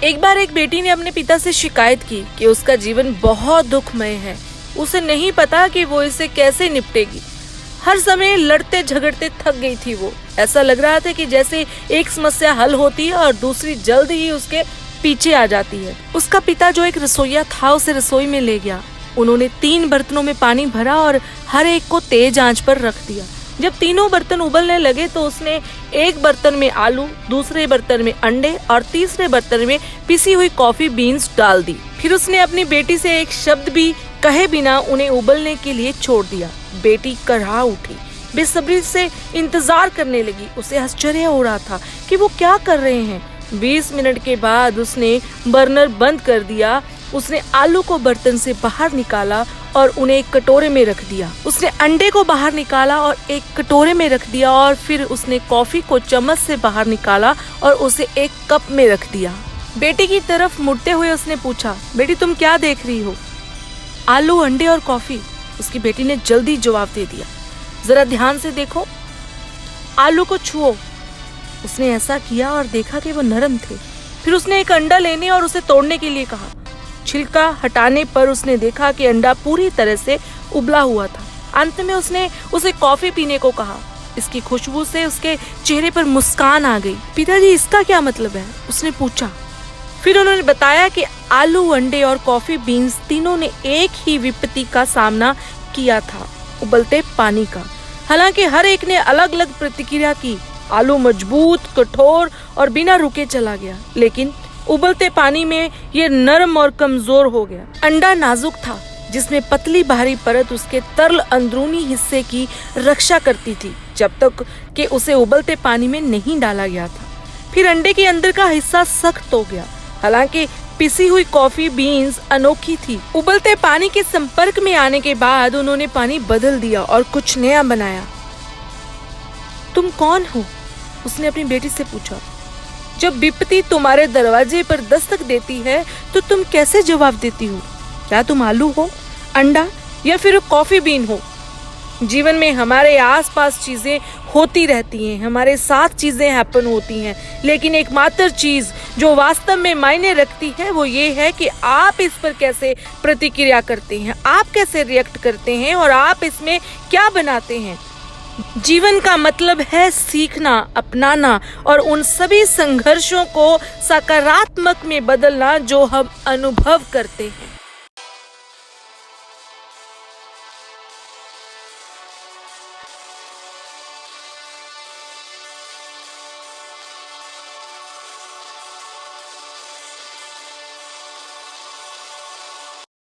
एक बार एक बेटी ने अपने पिता से शिकायत की कि उसका जीवन बहुत दुखमय है। उसे नहीं पता कि वो इसे कैसे निपटेगी। हर समय लड़ते झगड़ते थक गई थी वो। ऐसा लग रहा था कि जैसे एक समस्या हल होती है और दूसरी जल्द ही उसके पीछे आ जाती है। उसका पिता जो एक रसोइया था उसे रसोई में ले गया। उन्होंने 3 बर्तनों में पानी भरा और हर एक को तेज आंच पर रख दिया। जब तीनों बर्तन उबलने लगे तो उसने एक बर्तन में आलू, दूसरे बर्तन में अंडे और तीसरे बर्तन में पिसी हुई कॉफी बीन्स डाल दी। फिर उसने अपनी बेटी से एक शब्द भी कहे बिना उन्हें उबलने के लिए छोड़ दिया। बेटी करहा उठी, बेसब्री से इंतजार करने लगी। उसे आश्चर्य हो रहा था कि वो क्या कर रहे हैं। 20 मिनट के बाद उसने बर्नर बंद कर दिया। उसने आलू को बर्तन से बाहर निकाला और उन्हें एक कटोरे में रख दिया। उसने अंडे को बाहर निकाला और एक कटोरे में रख दिया और फिर उसने कॉफी को चम्मच से बाहर निकाला और उसे एक कप में रख दिया। बेटी की तरफ मुड़ते हुए उसने पूछा, बेटी तुम क्या देख रही हो? आलू, अंडे और कॉफी। उसकी बेटी ने जल्दी जवाब दे दिया। जरा ध्यान से देखो, आलू को छुओ। उसने ऐसा किया और देखा कि वो नरम थे। फिर उसने एक अंडा लेने और उसे तोड़ने के लिए कहा। छिलका हटाने पर उसने देखा कि अंडा पूरी तरह से उबला हुआ था। अंत में उसने उसे कॉफी पीने को कहा। इसकी खुशबू से उसके चेहरे पर मुस्कान आ गई। पिताजी इसका क्या मतलब है? उसने पूछा। फिर उन्होंने बताया कि आलू, अंडे और कॉफी बीन्स तीनों ने एक ही विपत्ति का सामना किया था, उबलते पानी का। हालांकि हर एक ने अलग अलग प्रतिक्रिया की। आलू मजबूत, कठोर और बिना रुके चला गया, लेकिन उबलते पानी में ये नरम और कमजोर हो गया। अंडा नाजुक था, जिसमें पतली बाहरी परत उसके तरल अंदरूनी हिस्से की रक्षा करती थी जब तक कि उसे उबलते पानी में नहीं डाला गया था। फिर अंडे के अंदर का हिस्सा सख्त हो गया। हालांकि पिसी हुई कॉफी बीन्स अनोखी थी। उबलते पानी के संपर्क में आने के बाद उन्होंने पानी बदल दिया और कुछ नया बनाया। तुम कौन हो? उसने अपनी बेटी से पूछा। जब विपत्ति तुम्हारे दरवाजे पर दस्तक देती है तो तुम कैसे जवाब देती हो? क्या तुम आलू हो, अंडा या फिर कॉफी बीन हो? जीवन में हमारे आसपास चीजें होती रहती हैं, हमारे साथ चीजें हैपन होती हैं, लेकिन एकमात्र चीज जो वास्तव में मायने रखती है वो ये है कि आप इस पर कैसे प्रतिक्रिया करते हैं, आप कैसे रिएक्ट करते हैं और आप इसमें क्या बनाते हैं। जीवन का मतलब है सीखना, अपनाना और उन सभी संघर्षों को सकारात्मक में बदलना जो हम अनुभव करते हैं।